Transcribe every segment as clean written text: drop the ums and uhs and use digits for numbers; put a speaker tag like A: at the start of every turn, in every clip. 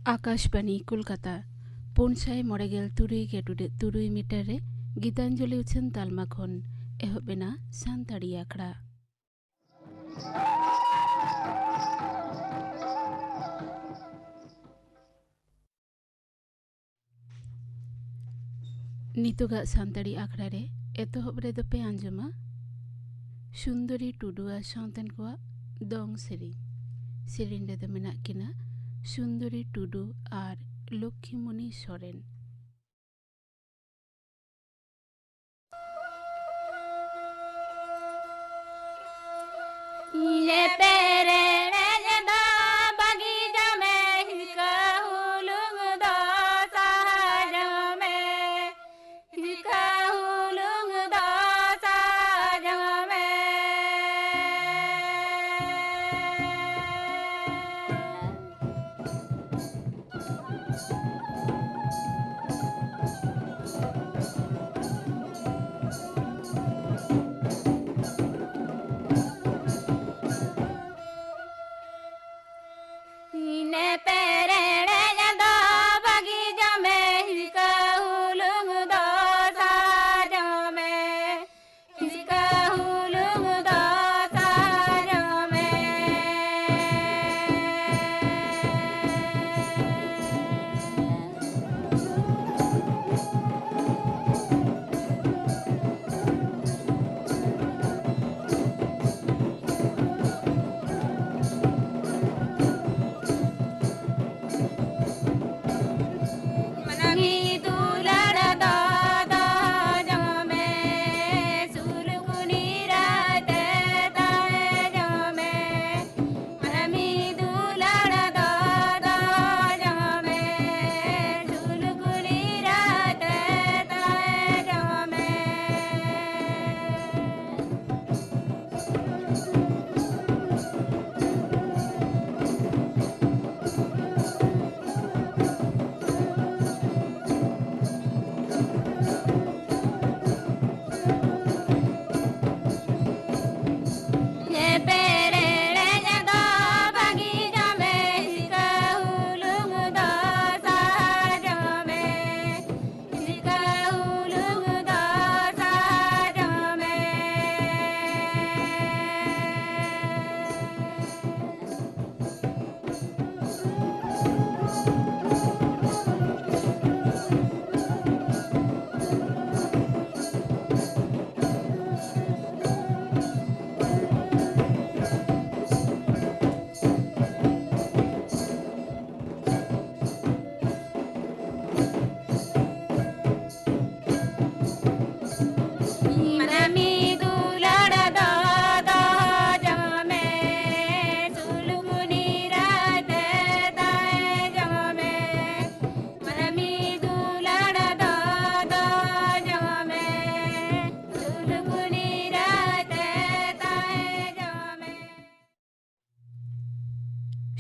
A: Akashvani Kolkata 593.3 metre रे गीतांजलि उछन तालमा खन एहबेना सानताड़ी आखड़ा नितोगा सानताड़ी आखड़ा रे एतोहब रे दोपे आंजमा सुंदरी टुडुआ साउंतन को दंग सेरिन रे दो मेना किना सुंदरी टुडू और लक्ष्मीमणि सोरेन।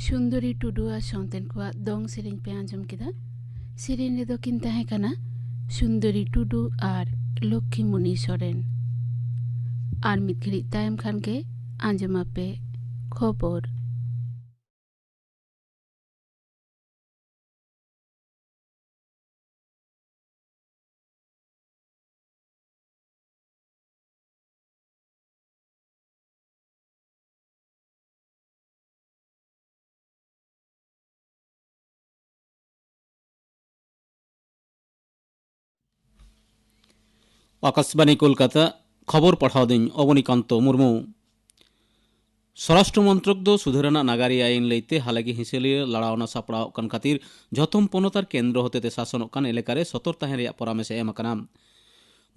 A: सुंदरी टुडुआ साउंतन को दंग सेरिन पे आंजम किदा सेरिन रे दो किन ताहे कना सुंदरी टुडू और लक्ष्मीमणि सोरेन और मित घड़ी तायम खान के आंजमा पे खबर।
B: आकाशवाणी कोलकाता खबर पढ़ाओ दिन अवनीकांत मुर्मू। स्वराष्ट्र मंत्रक दो सुधरना नागारी आईन लेते हालांकि हिंसेलिए लड़ावना सापड़ा कन खातिर जतम पनतार केंद्र होते शासन कान एलेकारे सतर ताहें परामर्श एम अकाना।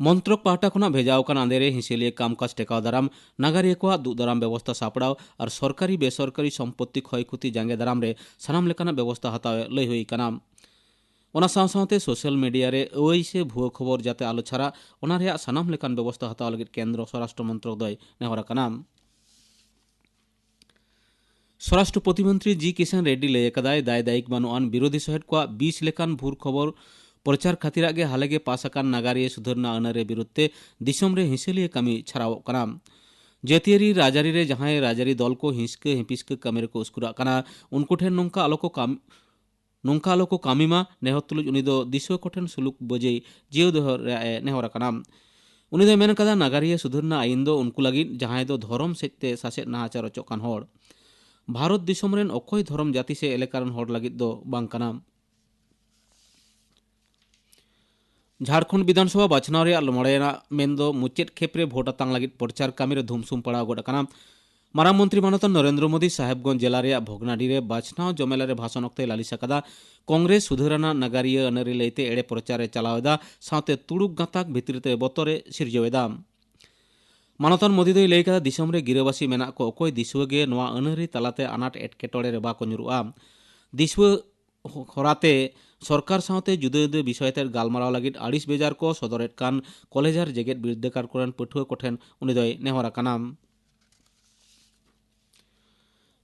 B: मंत्रक पाहटा खुना भेजाव कान आंदेरे हिंसेलिए कामकाज टेकाव दाराम नागारिया को दुख दाराम व्यवस्था सापड़ाव और सरकारी बेसरकारी सम्पत्ति क्षयक्षति जांगे दाराम रे सानाम लेकाना व्यवस्था हताव लई हुई काना। ओना साथ सोशल मीडिया रे ओइसे भुआ खबर जाते आलो छाड़ा ओना रेया सानाम लेकान व्यवस्था हताव लगित केंद्र स्वराष्ट्र मंत्रक दय नेहरा काना। स्वराष्ट्र प्रतिमंत्री जी किशन रेड्डी लय कदाय दाय दायिक बानुआन विरोधी सहेट को 20 लेकान भूर खबर प्रचार खातिर गे हालेगे पासाकान नागारिया सुधरना अनरे विरुद्धे दिसम रे हिंसेलिए कमी छाड़ाव काना। जातियारी राजारी रे जहां राजारी दल को हिंसके हिपिस्के कमेरे को उसकुरा काना उनको ठेन नोंका आलो को ᱱᱚᱝᱠᱟ ᱟᱞᱚ ᱠᱚ ᱠᱟᱹᱢᱤ ᱢᱟ ᱱᱮᱦᱚᱨ ᱛᱩᱞᱩᱡ ᱩᱱᱤ ᱫᱚ ᱫᱤᱥᱩᱣᱟᱹ ᱠᱚᱴᱷᱮᱱ ᱥᱩᱞᱩᱠ ᱵᱚᱡᱮᱭ ᱡᱤᱭᱟᱹᱣ ᱫᱚᱦᱚ ᱨᱮᱭᱟᱜ ᱮ ᱱᱮᱦᱚᱨ ᱟᱠᱟᱱᱟ। ᱩᱱᱤ ᱫᱚᱭ ᱢᱮᱱ ᱟᱠᱟᱫᱟ ᱱᱟᱜᱟᱨᱤᱭᱟᱹ ᱥᱩᱫᱷᱟᱹᱨᱱᱟ ᱟᱹᱭᱤᱱ ᱫᱚ ᱩᱱᱠᱩ ᱞᱟᱹᱜᱤᱫ ᱡᱟᱦᱟᱸᱭ ᱫᱚ ᱫᱷᱚᱨᱚᱢ ᱥᱮᱫᱛᱮ ᱥᱟᱥᱮᱫ ᱱᱟᱦᱟᱪᱟᱨ ᱚᱪᱚᱜ ᱠᱟᱱ ᱦᱚᱲ। ᱵᱷᱟᱨᱚᱛ ᱫᱤᱥᱚᱢ ᱨᱮᱱ ᱚᱠᱚᱭ ᱫᱷᱚᱨᱚᱢ ᱡᱟᱹᱛᱤ ᱥᱮ ᱮᱞᱟᱠᱟ ᱨᱮᱱ ᱦᱚᱲ ᱞᱟᱹᱜᱤᱫ ᱫᱚ ᱵᱟᱝ ᱠᱟᱱᱟ। झारखंड विधानसभा बाछनाव ᱨᱮᱭᱟᱜ ᱢᱚᱬᱮᱭᱟᱱᱟᱜ ᱢᱮᱱᱫᱚ ᱢᱩᱪᱟᱹᱫ ᱠᱷᱮᱯ ᱨᱮ ᱵᱷᱳᱴ ᱟᱛᱟᱝ ᱞᱟᱹᱜᱤᱫ ᱯᱨᱚᱪᱟᱨ ᱠᱟᱹᱢᱤ ᱨᱮ धूमसुम ᱯᱟᱲᱟᱣ ᱜᱚᱫ ᱟᱠᱟᱱᱟ। ᱢᱟᱨᱟᱝ ᱢᱚন্ত্রী ᱢᱟᱱᱚᱛᱟᱱ नरेंद्र मोदी साहेबगंज जिला ᱨᱮᱭᱟᱜ ᱵᱷᱚᱜᱽᱱᱟᱰᱤ ᱨᱮ ᱵᱟᱪᱷᱱᱟᱣ ᱡᱚᱢᱮᱞᱟ ᱨᱮ ᱵᱷᱟষᱚᱱ ᱚᱠᱛᱮ ᱞᱟᱹᱞᱤᱥ ᱟᱠᱟᱫᱟ ᱠᱚᱝᱜᱨᱮᱥ ᱥᱩᱫᱷᱟᱹᱨᱟᱱᱟᱜ ᱱᱟᱜᱟᱨᱤᱭᱟᱹ ᱟᱹᱱᱟᱹᱨᱤ ᱞᱟᱹᱭᱛᱮ ᱮᱲᱮ ᱯᱨᱚᱪᱟᱨᱮ ᱪᱟᱞᱟᱣ ᱮᱫᱟ ᱥᱟᱶᱛᱮ ᱛᱩᱲᱩᱠ ᱜᱟᱸᱛᱟᱠ ᱵᱷᱤᱛᱨᱤᱛᱮ ᱵᱚᱛᱚᱨᱮ ᱥᱤᱨᱡᱟᱹᱣ ᱮᱫᱟ। ᱢᱟᱱᱚᱛᱟᱱ ᱢᱳᱫᱤ ᱫᱚᱭ ᱞᱟᱹᱭ ᱠᱟᱫᱟ ᱫᱤᱥᱚᱢ ᱨᱮ ᱜᱤᱨᱟᱹᱵᱟᱥী ᱢᱮᱱᱟᱜ ᱠᱚ ᱚᱠᱚᱭ ᱫᱤᱥᱩᱣᱟᱹ ᱜᱮ ᱱᱚᱣᱟ ᱟᱹᱱᱟᱹᱨᱤ ᱛᱟᱞᱟᱛᱮ ᱟᱱᱟᱴ ᱮᱴᱠᱮᱴᱚᱬᱮ ᱨᱮ ᱵᱟᱠᱚ ᱧᱩᱨᱩᱜᱼᱟ। ᱫᱤᱥᱩᱣᱟᱹ ᱦᱚᱨᱟᱛᱮ ᱥᱚᱨᱠᱟর ᱥᱟᱶᱛᱮ ᱡᱩᱫᱟᱹ ᱡᱩᱫᱟᱹ ᱵᱤᱥᱚᱭᱛᱮ ᱜᱟᱞᱢᱟᱨᱟᱣ ᱞᱟᱹᱜᱤᱫ ᱟᱹᱲᱤᱥ ᱵᱮᱡᱟᱨ ᱠᱚ ᱥᱚᱫᱚᱨᱮᱫ ᱠᱟᱱ ᱠᱚᱞᱮᱡᱽ ᱟᱨ ᱡᱮᱜᱮᱫ ᱵᱤᱨᱫᱟᱹᱜᱟᱲ ᱠᱚᱨᱮᱱ ᱯᱟᱹᱴᱷᱩᱣᱟᱹ ᱠᱚᱴᱷᱮᱱ ᱩᱱᱤ ᱫᱚᱭ ᱱᱮᱦᱚᱨ ᱟᱠᱟᱱᱟ।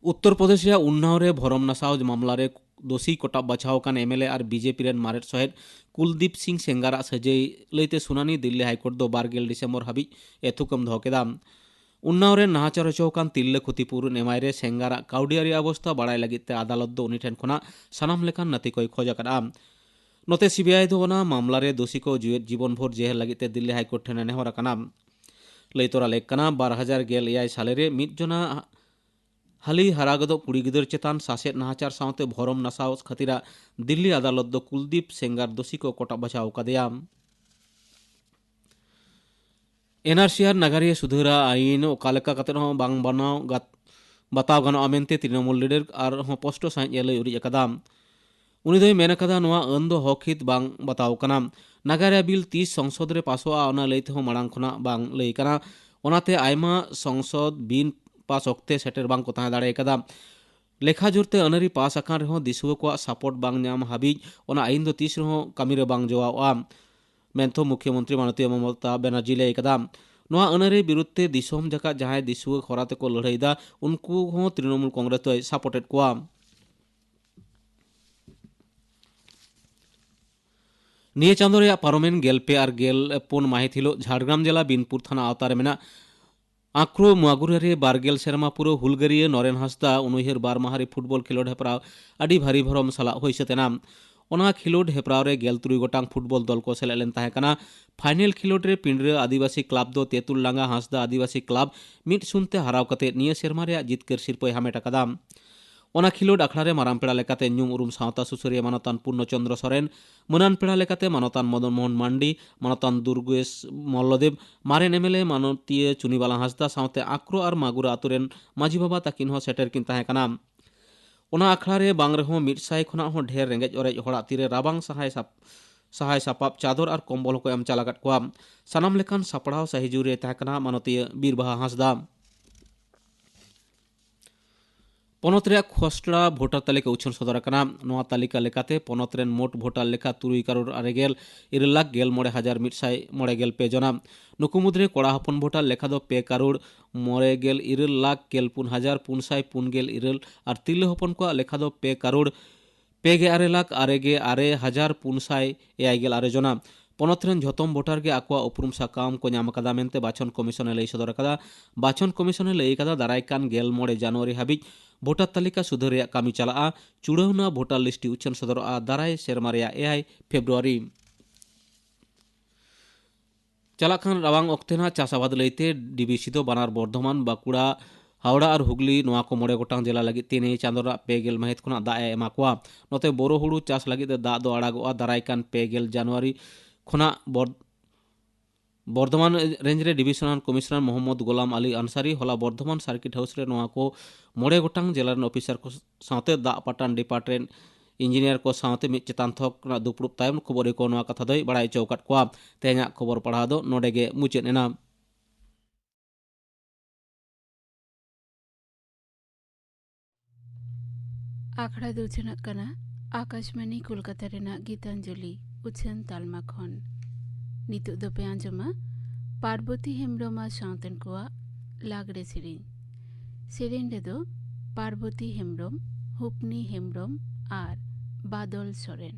B: उत्तर प्रदेश ᱨᱮᱭᱟᱜ उन्नाव ᱨᱮ भरम नासाव मामला रे दोषी कोटाब बचाव कान एमएलए और बीजेपी रेन मारेट सहित कुलदीप सिंह सेंगारा सजाई लैते सुनानी दिल्ली हाईकोर्ट दो 12 डिसेम्बर हाबिज एथुकम दो केदा। उन्नाव रे नाहाचार हचौकान तिल्ले क्षतिपूरण एमाय रे सेंगारा काउडियारी अवस्था बाड़ाय लगित आदालत दो उनी ठेन खना सानाम लेकान नथी कोई खोज आकादा। नोते सीबीआई दो ओना मामला रे दोषी को जीवन भर जेल लगित दिल्ली हाईकोर्ट ठेन नेहर आकाना। लई तोरा लेक कना 2011 साले रे मिद जना हाली हरागद कुड़ी गिदर चेतान सासेत नाहाचार सावते भरम नासाव खातिरा दिल्ली अदालत दो कुलदीप सेंगार दोषी को कोटा बचाव कादेया। एनआरसीआर नगरीय सुधारा आईन ओकालेका कतेन हों बांग बनाव बताव गानोआ मेनते तृणमूल लीडर और हों पोस्टो साइज लई उरिज अकादा। उनी दोय मेन अकादा नोआ अन दो हक हित बांग बताव कना। नगरिया बिल 30 संसद रे पासोआ ओना लईते हों माड़ांग खना बांग लई कना। ओनाते आयमा संसद बिन पास ऑक्ते सेटर बांग को ताहे दाड़े कदा। लेखा जोरते अनरी पास आकान रहो दिसुआ को सपोर्ट बांग नाम हाबिज ओना आईन दो 30 रहो कामी रे बांग जवाआ मेंथो मुख्यमंत्री माननीय ममता बनर्जी लई कदा। नोआ अनरी विरुद्धते दिसोम जका जहां दिसुआ खराते को लड़ाईदा उनको हो तृणमूल कांग्रेस तो सपोर्टेड कोआ। निये चांदो रे पारोमेन गेलपे और गेल पुन माहित हिलो झाड़ग्राम जिला बिनपुर थाना आवतारे मेना आक्रो मुआगुरे बारगेल सेरमा पुरो हुलगरिया नरेन हांसदा उनहर बार माहारी फुटबल खेलोड हेपराव आडी भारी भरम साला होइसेतेना। ओना खेलोड हेपराव रे 13 गोटांग फुटबल दल को सेलेद लेन ताहे कना। फाइनल खेलोड रे पिंडरे आदिवासी क्लब दो तेतुल लांगा हांसदा आदिवासी क्लब 1-0 हराव कते निये सेरमा रे जितकर सिरपय हामेट अकादा। ओना खेलोड अखड़ा रे माराम पेड़ा लेकाते ᱧᱩᱢ उरुम सावता सुसुरिया मानतान पूर्ण चंद्र सोरेन मनान पेड़ा लेकाते मानतान मदन मोहन मांडी मानतान दुर्गेश मल्लदेव मारेन एमएलए मानतीय चुनीबाला हांसदा सावते आक्रो और मागुरा आतुरेन माजी बाबा ताकिन हो सेटर किन ताहे कना। ओना अखड़ा रे बांग रेहो 100 खना हो ढेर रेंगेज ओरेज होड़ा तीरे राबांग सहाय सापाब चादर और कम्बल को एम चालागत कोआ। सानाम लेकान सापड़ाव सहिजुरे ताहे कना मानतीय बीरबाहा हांसदा। पनत रे खसड़ा भोटार तालिका उछन सदर कना। नोआ तालिका लेकाते पनत रेन मोट भोटार लेखा 3 करोड़ 9,11,196 जना। नुकु मुद्रे कोड़ा हपन भोटार लेखा दो 2 करोड़ 9,17,497 और तिरले हपन को लेखा दो 2 करोड़ 56,96,496 जना। पनत रेन झोतम भोटार के आकुआ उपरुम साकाम को नाम कदा मेनते बाछन कमिशने लई सदर कदा। बाछन कमिशने लई कदा दारायकान 9 जनवरी हाबिज भोटार तालिका सुधार रेया कामी चलाआ। चुड़ावना भोटार लिस्टी उच्छन सदरआ दाराय सेरमा रेया 1 फेब्रुआरी। चलाखान रावांग ऑक्तेना चाषाबाद लईते डीबीसी दो बनार बर्धमान बाकुड़ा हावड़ा और हुगली नोआ को 9 गोटांग जिला लगी 3 चांदोरा 2 महित खुना दा एमा कोआ। नोते बोरो हुड़ू चाष लगी दा दो आड़ागोआ दारायकान 2 जनवरी खुना बर्धमान रेंज रे डिविशनल कमिश्नर मोहम्मद गोलाम अली अंसारी होला बर्धमान सार्किट हाउस रे नोआ को 9 गोटांग जिला ऑफिसर को साथे दा पटान डिपार्टमेंट इंजीनियर को साथे मित चेतान थक दुपुड़ तायम खबर को नोआ कथा दई बड़ाई चौकाट कोआ। तेना खबर पढ़ा दो नोडेगे मुचेद एना।
A: आखड़ा दो उछनक कना आकाशवाणी कोलकाता रेना गीतांजलि उछन तालमा खन। नितुक दो पे आंजमा पार्वती हेम्ब्रमा सावतन कोआ लागड़े सेरेन रे दो पार्वती हेम्ब्रम हुपनी हेम्ब्रम और बादल सोरेन।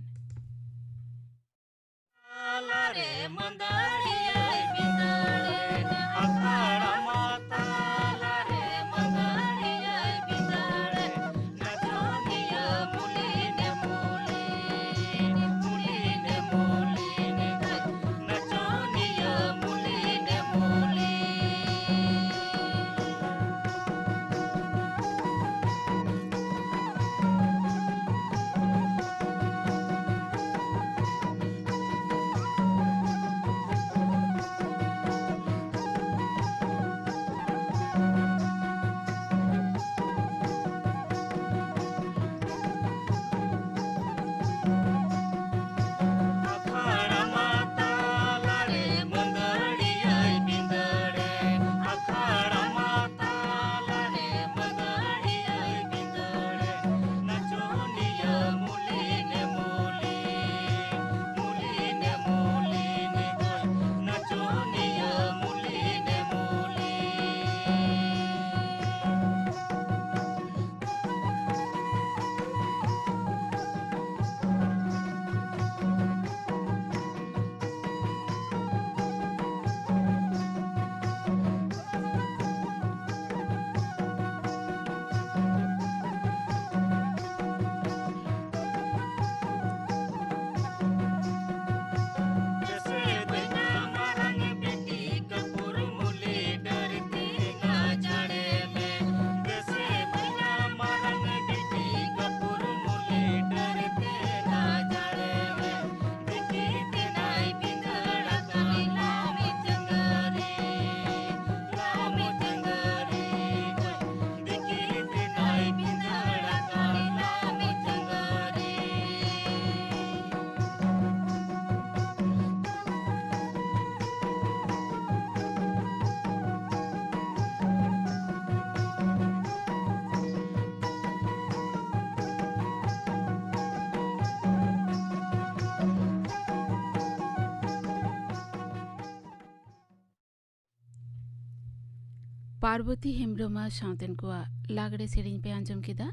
A: ᱯᱟᱨᱵᱚᱛᱤ ᱦᱮᱢᱵᱨᱚᱢ ᱟᱨ ᱥᱟᱶᱛᱮᱱ ᱠᱚᱣᱟᱜ ᱞᱟᱜᱽᱲᱮ ᱥᱮᱨᱮᱧ ᱯᱮ ᱟᱸᱡᱚᱢ ᱠᱮᱫᱟ।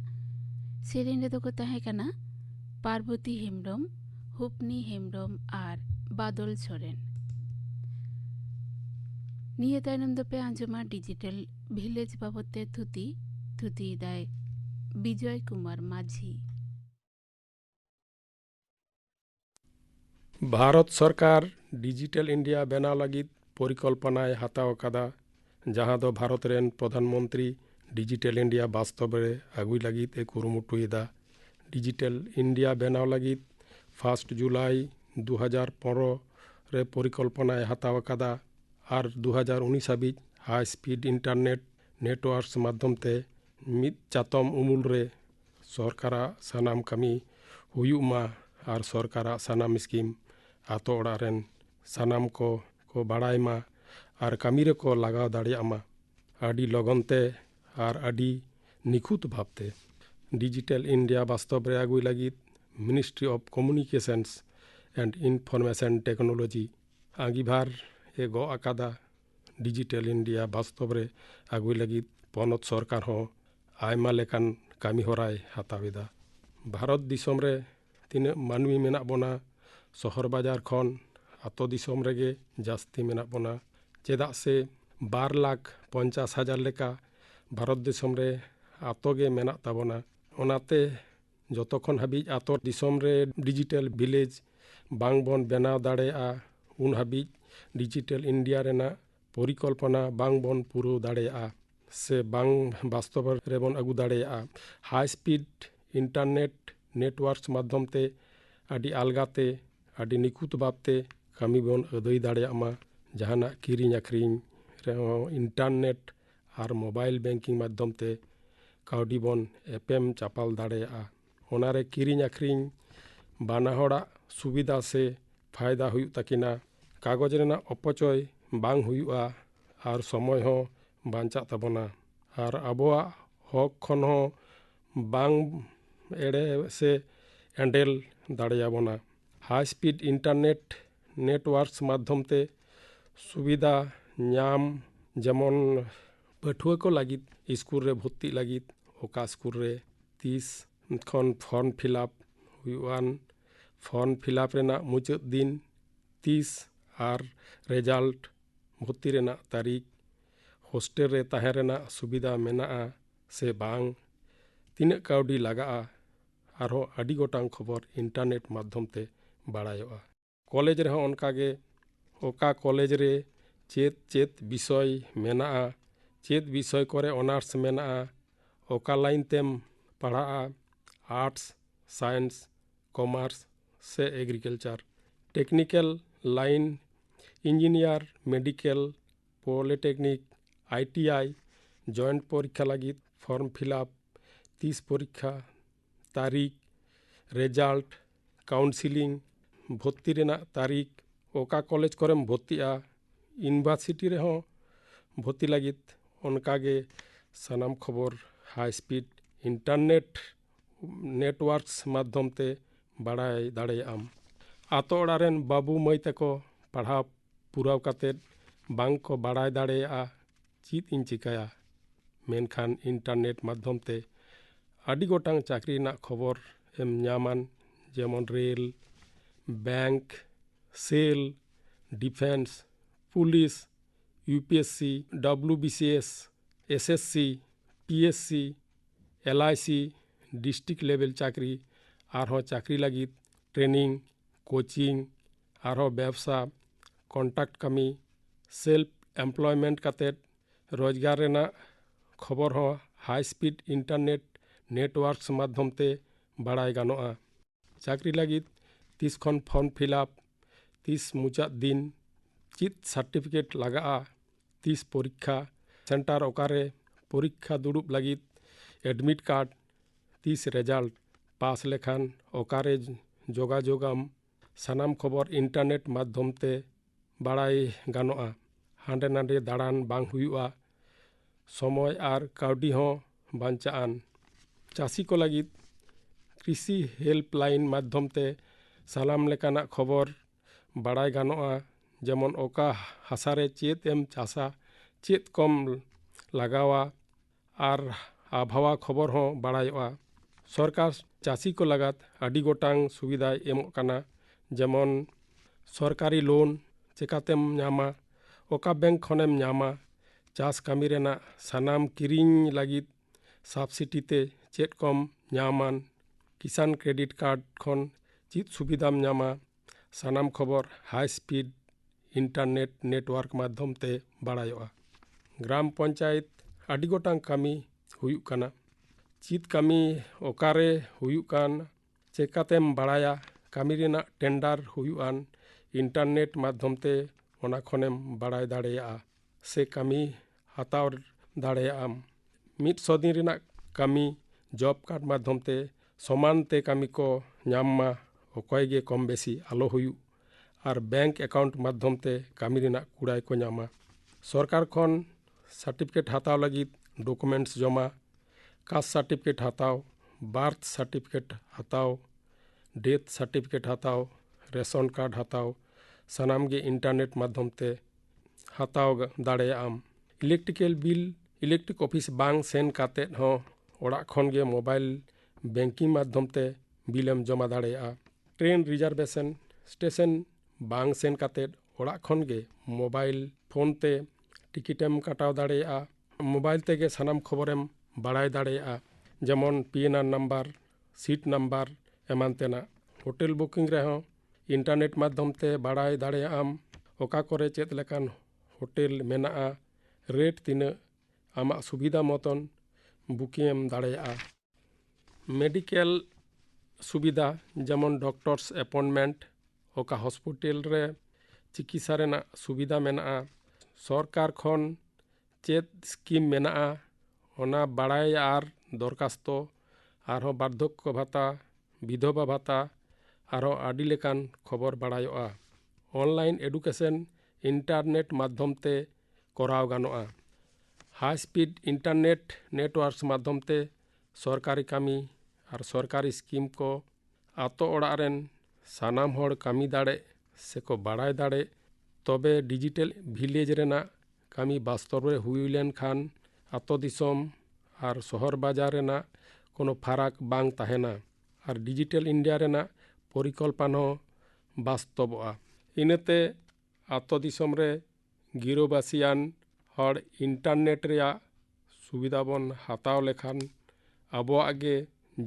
A: ᱥᱮᱨᱮᱧ ᱨᱮᱫᱚ ᱠᱚ ᱛᱟᱦᱮᱸ ᱠᱟᱱᱟ ᱯᱟᱨᱵᱚᱛᱤ ᱦᱮᱢᱵᱨᱚᱢ, ᱦᱩᱯᱱᱤ ᱦᱮᱢᱵᱨᱚᱢ ᱟᱨ ᱵᱟᱫᱚᱞ ᱥᱚᱨᱮᱱ। ᱱᱤᱭᱟᱹ ᱛᱟᱭᱱᱚᱢ ᱫᱚᱯᱮ ᱟᱸᱡᱚᱢᱟ ᱰᱤᱡᱤᱴᱟᱞ ᱵᱷᱤᱞᱮᱡᱽ ᱵᱟᱵᱚᱫ ᱛᱮ ᱛᱷᱩᱛᱤᱭᱮᱫᱟᱭ ᱵᱤᱡᱚᱭ ᱠᱩᱢᱟᱨ ᱢᱟᱹᱡᱷᱤ।
C: ᱵᱷᱟᱨᱚᱛ ᱥᱚᱨᱠᱟর ᱰᱤᱡᱤᱴᱟᱞ ᱤন্ডিয়া ᱵᱮᱱᱟᱣ ᱞᱟᱹᱜᱤᱫ ᱯᱚরিকল্পনায় ᱦᱟᱛᱟᱣ ᱟᱠᱟᱫᱟ, ᱡᱟᱦᱟᱸ ᱫᱚ ᱵᱷᱟᱨᱚᱛ ᱨᱮᱱ ᱯᱨᱚᱫᱷᱟᱱ ᱢᱚন্ত্রী ᱰᱤᱡᱤᱴᱟᱞ ᱤন্ডিয়া ᱵᱟᱥᱛᱚᱵ ᱨᱮ ᱟᱹᱜᱩᱭ ᱞᱟᱹᱜᱤᱫ ᱮ ᱠᱩᱨᱩᱢᱩᱴᱩᱭᱮᱫᱟ। ᱰᱤᱡᱤᱴᱟᱞ ᱤন্ডিয়া ᱵᱮᱱᱟᱣ ᱞᱟᱹᱜᱤᱫ 1 জুলাই 2015 রে পরিকল্পনায় হাতাও আকাদা আর 2019 হাবিজ হাই স্পিড ইন্টারনেট নেটওয়ার্কস মাধ্যমতে মিদ চাতম উমুল রে সরকারা সানাম কামি হুয়ুমা আর সরকারা সানাম স্কিম আতো ওড়াগ রেন সানাম কো বাড়াই মা আর কামি রে কো লাগাও দাড়িয়াগ মা আডি লগনতে আর আডি নিখুঁত ভাবতে। ডিজিটাল ইন্ডিয়া বাস্তব রে আগুই লাগিদ ministry of communications and information technology আঙ্গিভার এ গ আকাদা। ডিজিটাল ইন্ডিয়া বাস্তব রে আগুই লাগিদ পনত সরকার হো আয়মা লেকান কামি হরাই হাতাওয়েদা। ভারত দিসম রে তিনে মানমি মেনা বনা শহর বাজার খন আতো দিসম রেগে জাস্তি মেনা বনা, চেদা সে 2,50,000 লেকা ভারত দিসম রে আতো গে মেনা তাবনা। ওনাতে যতক্ষণ হাবিজ আতো দিসম রে ডিজিটাল ভিলেজ বাং বন বেনাও দাড়েয়া উন হাবিজ ডিজিটাল ইন্ডিয়া রেনা পরিকল্পনা বাং বন পুরো দাড়েয়া সে বাং বাস্তব রেবন আগু দাড়েয়া। হাই স্পিড ইন্টারনেট নেটওয়ার্কস মাধ্যমতে আডি আলগাতে আডি নিখুঁত ভাবতে কামি বন আদায় দাড়েয়া মা। জাহানা কিরিং আখরিং ইন্টারনেট আর মোবাইল ব্যাংকিং মাধ্যমতে কাউডি বন এপেম চাপাল দাড়েয়া। ওনারে কিরিং আখরিং বানা হড়া সুবিধা সে ফায়দা হুয়ুগ তাকিনা। কাগজ রেনা অপচয় বাং হুয়ুগা আর সময় হো বাঞ্চাগ তাবনা। আর আবোয়াগ হক খন হো বাং এড়ে সে এন্ডেল দাড়েয়াবনা। হাই স্পিড ইন্টারনেট নেটওয়ার্কস মাধ্যমতে সুবিধা ñam যেমন পাঠুয়া কো লাগিদ স্কুল রে ভর্তি লাগিদ ওকা স্কুল রে 30 খন ফর্ম ফিল আপ হুয়ুগান। ফর্ম ফিল আপ রেনা মুচাদ দিন 30 আর রেজাল্ট ভর্তি রেনা তারিখ, হোস্টেল রে তাহে রেনা সুবিধা মেনাগা সে বাং, তিনাগ কাউডি লাগাগা আরহো আডি গোটাং খবর ইন্টারনেট মাধ্যমতে বাড়ায়োগা। কলেজ রেহো অনকাগে ওকা কলেজ রে চেদ বিষয় মেনাগা, চেদ বিষয় করে অনার্স মেনাগা, ওকা লাইন তেম পাড়াগা আর্টস, সায়েন্স, কমার্স সে agriculture. Technical line engineer, medical, polytechnic, ITI joint পরীক্ষা লাগিদ ফর্ম ফিল আপ 30 পরীক্ষা তারিখ, রেজাল্ট, কাউন্সিলিং, ভর্তি রেনা তারিখ, ওকা কলেজ করেম ভর্তিগা, ইউনিভার্সিটি রেহো ভর্তি লাগিদ অনকাগে সানাম খবর হাই স্পিড ইন্টারনেট নেটওয়ার্কস মাধ্যমতে বাড়াই দাড়েয়াম। আতো ওড়াগ রেন বাবু মাই তাকো পাড়হাও পুরাও কাতেদ বাং কো বাড়াই দাড়েয়া চিদ ইñ চিকায়া। মেনখান ইন্টারনেট মাধ্যমতে আডি গোটাং চাকরি রেনাগ খবর এম ñaমান, যেমন rail, bank, cell, defence, police, UPSC, WBCS, SSC, PSC, LIC, district level চাকরি আরহো চাকরি লাগিদ ট্রেনিং, কোচিং, আরহো ব্যবসা, কন্ট্রাক্ট কামি, সেলফ এমপ্লয়মেন্ট কাতেদ রোজগার রেনাগ খবর হো হাই স্পিড ইন্টারনেট নেটওয়ার্কস মাধ্যমতে বাড়াই গানোগা। চাকরি লাগিদ 30 খন ফর্ম ফিল আপ, 30 মুচাদ দিন, চিদ সার্টিফিকেট লাগাগা, 30 পরীক্ষা সেন্টার ওকারে পরীক্ষা দুড়ুব লাগিদ admit card, 30 result pass লেখান ওকারে যোগাযোগাম। Sanam খবর ইন্টারনেট মাধ্যমতে বাড়াই গানোগা। হান্ডে নান্ডে দাঁড়ান বাং হুয়ুগা, সময় আর কাউডি হো বাঞ্চাআন। চাষি কো লাগিদ কৃষি হেল্পলাইন মাধ্যমতে সানাম লেকানাগ খবর বাড়াই গানোগা, যেমন ওকা হাসারে চেদ এম চাষা, চেদ কম ᱞᱟᱜᱟᱣᱟ ᱟᱨ ᱟᱵᱚᱦᱟᱣᱟ ᱠᱷᱚᱵᱚᱨ ᱦᱚᱸ ᱵᱟᱲᱟᱭᱚᱜᱼᱟ। ᱥᱚᱨᱠᱟর ᱪᱟᱹᱥᱤ ᱠᱚ ᱞᱟᱜᱟᱫ ᱟᱹᱰᱤ ᱜᱚᱴᱟᱝ ᱥᱩᱵᱤᱫᱷᱟᱭ ᱮᱢᱚᱜ ᱠᱟᱱᱟ, ᱡᱮᱢᱚᱱ ᱥᱚᱨᱠᱟরি ᱞᱳᱱ ᱪᱮᱠᱟᱛᱮᱢ ᱧᱟᱢᱟ, ᱚᱠᱟ ᱵᱮᱝᱠ ᱠᱷᱚᱱᱮᱢ ᱧᱟᱢᱟ, ᱪᱟᱥ ᱠᱟᱹᱢᱤ ᱨᱮᱱᱟᱜ ᱥᱟᱱᱟᱢ ᱠᱤᱨᱤᱧ ᱞᱟᱹᱜᱤᱫ ᱥᱟᱵᱥᱤᱰᱤ ᱛᱮ ᱪᱮᱫ ᱠᱚᱢ ᱧᱟᱢᱟᱱ, কিষাণ ক্রেডিট কার্ড খন ᱪᱮᱫ ᱥᱩᱵᱤᱫᱷᱟᱢ ᱧᱟᱢᱟ, ᱥᱟᱱᱟᱢ ᱠᱷᱚᱵᱚᱨ হাই স্পিড ইন্টারনেট নেটওয়ার্ক মাধ্যম তে বাড়াᱭᱚᱜᱼᱟ। গ্রাম পঞ্চায়েত ᱟᱹᱰᱤ ᱜᱚᱴᱟᱝ ᱠᱟᱹᱢᱤ ᱦᱩᱭᱩᱜ ᱠᱟᱱᱟ। ᱪᱮᱫ ᱠᱟᱹᱢᱤ ᱚᱠᱟᱨᱮ ᱦᱩᱭᱩᱜ ᱠᱟᱱ ᱪᱮᱠᱟᱛᱮᱢ ᱵᱟᱲᱟᱭᱟ, ᱠᱟᱹᱢᱤ ᱨᱮᱱᱟᱜ ᱴᱮন্ডার ᱦᱩᱭᱩᱜᱼᱟᱱ ইন্টারনেট মাধ্যম তে ᱚᱱᱟ ᱠᱷᱚᱱᱮᱢ ᱵᱟᱲᱟᱭ ᱫᱟᱲᱮᱭᱟᱜᱼᱟ ᱥᱮ ᱠᱟᱹᱢᱤ ᱦᱟᱛᱟᱣ ᱫᱟᱲᱮᱭᱟᱜᱼᱟᱢ। 100 ᱫᱤᱱ ᱨᱮᱱᱟᱜ ᱠᱟᱹᱢᱤ ᱡᱚᱵ ᱠᱟᱨᱰ ᱢᱟধ্যম ᱛᱮ ᱥᱚᱢᱟᱱ ᱛᱮ ᱠᱟᱹᱢᱤ ᱠᱚ ᱧᱟᱢ ᱢᱟ, ᱚᱠᱚᱭ ᱜᱮ ᱠᱚᱢ ᱵᱮᱥᱤ ᱟᱞᱚ ᱦᱩᱭᱩᱜ, ᱟᱨ ᱵᱮᱝᱠ ᱮᱠᱟᱣᱩন্ট মাধ্যম তে ᱠᱟᱹᱢᱤ ᱨᱮᱱᱟᱜ ᱠᱩᱲᱟᱹᱭ ᱠᱚ ᱧᱟᱢᱟ। সরকার খন সার্টিফিকেট হাতাও লাगिद ডকুমেন্টস জমা, কাস্ট সার্টিফিকেট হাতাও, বার্থ সার্টিফিকেট হাতাও, ডেথ সার্টিফিকেট হাতাও, রেশন কার্ড হাতাও, সানাম গে ইন্টারনেট মাধ্যম তে হাতাও দাᱲᱮᱭᱟᱜ-ᱟᱢ। ইলেকট্রিক্যাল বিল ইলেকট্রিক অফিস বাং সেন কাতেᱫ ᱦᱚᱸ ᱚᱲᱟᱜ ᱠᱷᱚᱱ ᱜᱮ ᱢᱳᱵᱟᱭᱤᱞ ᱵᱮᱝকিং মাধ্যম তে বিলেম জমা দাᱲᱮᱭᱟᱜᱼᱟ। ট্রেন রিজার্ভেশন স্টেশন বাং সেন কাতেᱫ ᱚᱲᱟᱜ ᱠᱷᱚᱱ ᱜᱮ ᱢᱳᱵᱟᱭᱤᱞ ᱯᱷᱳᱱ ᱛᱮ ᱴᱤᱠᱤᱴᱮᱢ ᱠᱟᱴᱟᱣ ᱫᱟᱲᱮᱭᱟᱜᱼᱟ। ᱢᱳᱵᱟᱭᱤল ᱛᱮᱜᱮ ᱥᱟᱱᱟᱢ ᱠᱷᱚᱵᱚᱨᱮᱢ ᱵᱟᱲᱟᱭ ᱫᱟᱲᱮᱭᱟᱜᱼᱟ, ᱡᱮᱢᱚᱱ PNR নাম্বার, সিট নাম্বার ᱮᱢᱟᱱ ᱛᱮᱱᱟᱜ। হোটেল বুকিং ᱨᱮᱦᱚᱸ ইন্টারনেট মাধ্যম তে বাড়াᱭ ᱫᱟᱲᱮᱭᱟᱜ-ᱟᱢ, ᱚᱠᱟ ᱠᱚᱨᱮ ᱪᱮᱫ ᱞᱮᱠᱟᱱ হোটেল ᱢᱮᱱᱟᱜᱼᱟ, ᱨᱮᱴ ᱛᱤᱱᱟᱹᱜ, ᱟᱢᱟᱜ ᱥᱩᱵᱤᱫᱷᱟ ᱢᱚᱛᱚᱱ বুকিং ᱮᱢ ᱫᱟᱲᱮᱭᱟᱜᱼᱟ। মেডিকেল সুবিধা যেমন ডক্টরস অ্যাপয়েন্টমেন্ট, ᱚᱠᱟ হসপিটাল ᱨᱮ চিকিৎসা ᱨᱮᱱᱟᱜ ᱥᱩᱵᱤᱫᱷᱟ ᱢᱮᱱᱟᱜᱼᱟ, ᱥᱚᱨᱠᱟর ᱠᱷᱚᱱ ᱪᱮᱫ ᱥᱠᱤᱢ ᱢᱮᱱᱟᱜᱼᱟ ᱚᱱᱟ ᱵᱟᱲᱟᱭ ᱟᱨ ᱫᱚᱨᱠᱟᱥᱛᱚ, ᱟᱨᱦᱚᱸ ᱵᱟᱨᱫᱷᱚᱠᱠᱚ ᱵᱷᱟতা, বিধবা ভাতা, আরও আডি লেকান খবর বাড়ায়ᱚᱜᱼᱟ। অনলাইন এডুকেশন ইন্টারনেট মাধ্যম তে করাও গানোᱜᱼᱟ। হাই স্পিড ইন্টারনেট নেটওয়ার্কস মাধ্যম তে সরকারি কামি আর সরকারি স্কিম ᱠᱚ ᱟᱛᱳ ᱚᱲᱟᱜ ᱨᱮᱱ ᱥᱟᱱᱟᱢ ᱦᱚᱲ ᱠᱟᱹᱢᱤ ᱫᱟᱲᱮ ᱥᱮᱠᱚ ᱵᱟᱲᱟᱭ ᱫᱟᱲᱮ, ᱛᱚᱵᱮ ᱰᱤᱡᱤᱴᱟᱞ ᱵᱷᱤᱞᱮᱡᱽ ᱨᱮᱱᱟᱜ ᱠᱟᱹᱢᱤ ᱵᱟᱥᱛᱚᱵ ᱨᱮ ᱦᱩᱭ ᱞᱮᱱᱠᱷᱟᱱ ᱟᱛᱳ ᱫᱤᱥᱚᱢ ᱟᱨ ᱥᱚᱦᱚᱨ ᱵᱟᱡᱟᱨ ᱨᱮᱱᱟᱜ কোনো ফারাক বাং তাহেনা, আর ডিজিটাল ইন্ডিয়া রেনাᱜ পরিকল্পনা ᱦᱚᱸ বাস্তবᱚᱜᱼᱟ। ইনাতে আᱛᱳ দিশᱚᱢ রে গিᱨᱳᱵᱟᱥᱤᱭᱟᱱ ᱦᱚᱲ ইন্টারনেট ᱨᱮᱭᱟᱜ ᱥᱩᱵᱤᱫᱷᱟ ᱵᱚᱱ ᱦᱟᱛᱟᱣ ᱞᱮᱠᱷᱟᱱ ᱟᱵᱚᱣᱟᱜ ᱜᱮ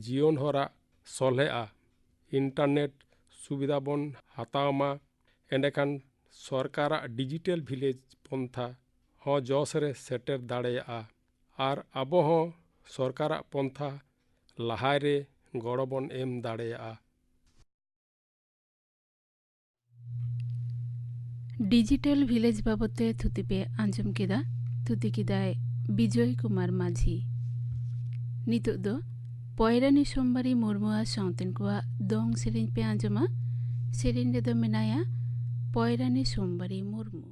C: ᱡᱤᱭᱚᱱ ᱦᱚᱨᱟ ᱥᱚᱞᱦᱮᱜᱼᱟ। ইন্টারনেট সুবিধা বন হাতাও মা, এᱸᱰᱮᱠᱷᱟᱱ সরকারাᱜ ডিজিটাল ভিলেজ পন্থা ᱦᱚᱸ ᱡᱚᱥ ᱨᱮ ᱥᱮᱴᱮᱨ ᱫᱟᱲᱮᱭᱟᱜᱼᱟ, ᱟᱨ ᱟᱵᱚ ᱦᱚᱸ সরকারাᱜ ᱯᱚᱱᱛᱷᱟ ᱞᱟᱦᱟᱭ ᱨᱮ ᱜᱚᱲᱚ ᱵᱚᱱ ᱮᱢ ᱫᱟᱲᱮᱭᱟᱜᱼᱟ।
A: ডিজিটাল ভিলেজ বাবদে থুতি পে আঞ্জᱚᱢ ᱠᱮᱫᱟ, ᱛᱷᱩᱛᱤ ᱠᱮᱫᱟᱭ ᱵᱤᱡᱚᱭ ᱠᱩᱢᱟᱨ ᱢᱟᱹᱡᱷᱤ। ᱱᱤᱛᱚᱜ ᱫᱚ ᱯᱚᱭᱨᱟᱱᱤ ᱥᱳᱢᱵᱟᱨᱤ ᱢᱩᱨᱢᱩᱣᱟᱜ ᱥᱟᱶᱛᱮᱱ ᱠᱚᱣᱟᱜ ᱫᱚᱝ ᱥᱮᱨᱮᱧ ᱯᱮ ᱟᱸᱡᱚᱢᱟ। ᱥᱮᱨᱮᱧ ᱨᱮᱫᱚ ᱢᱮᱱᱟᱭᱟ ᱯᱚᱭᱨᱟᱱᱤ ᱥᱳᱢᱵᱟᱨᱤ Murmu.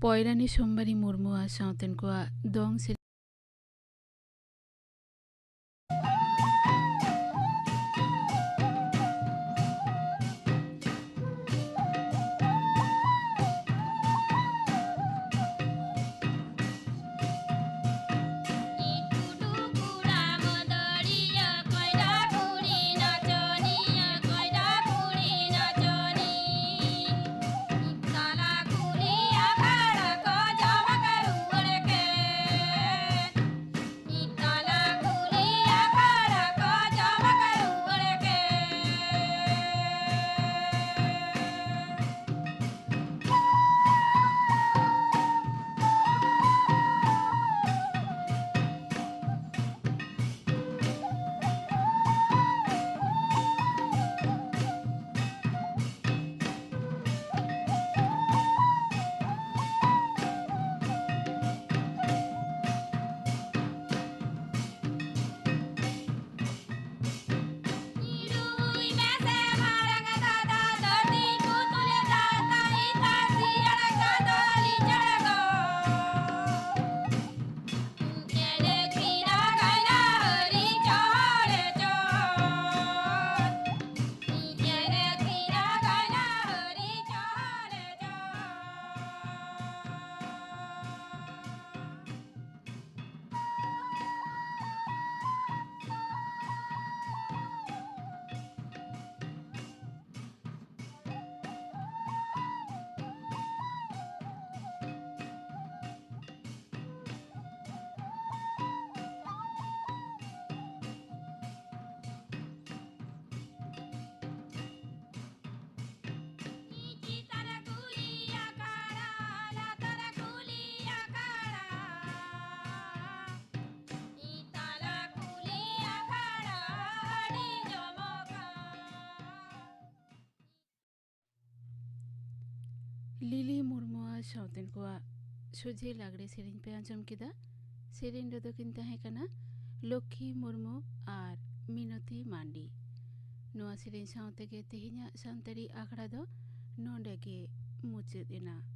A: Poirani Sombari Murmu Sauten Kua Dong Sering Lili Murmu Sauten Kua Suje Lagre Sering Pe Anjom Kida Sering Redo Kinta Hekana Lokhi Murmu Ar Minoti Mandi Noa Sering Saute Ke Tehinya Santari Akhra Do Nonde Ke Muchid Ina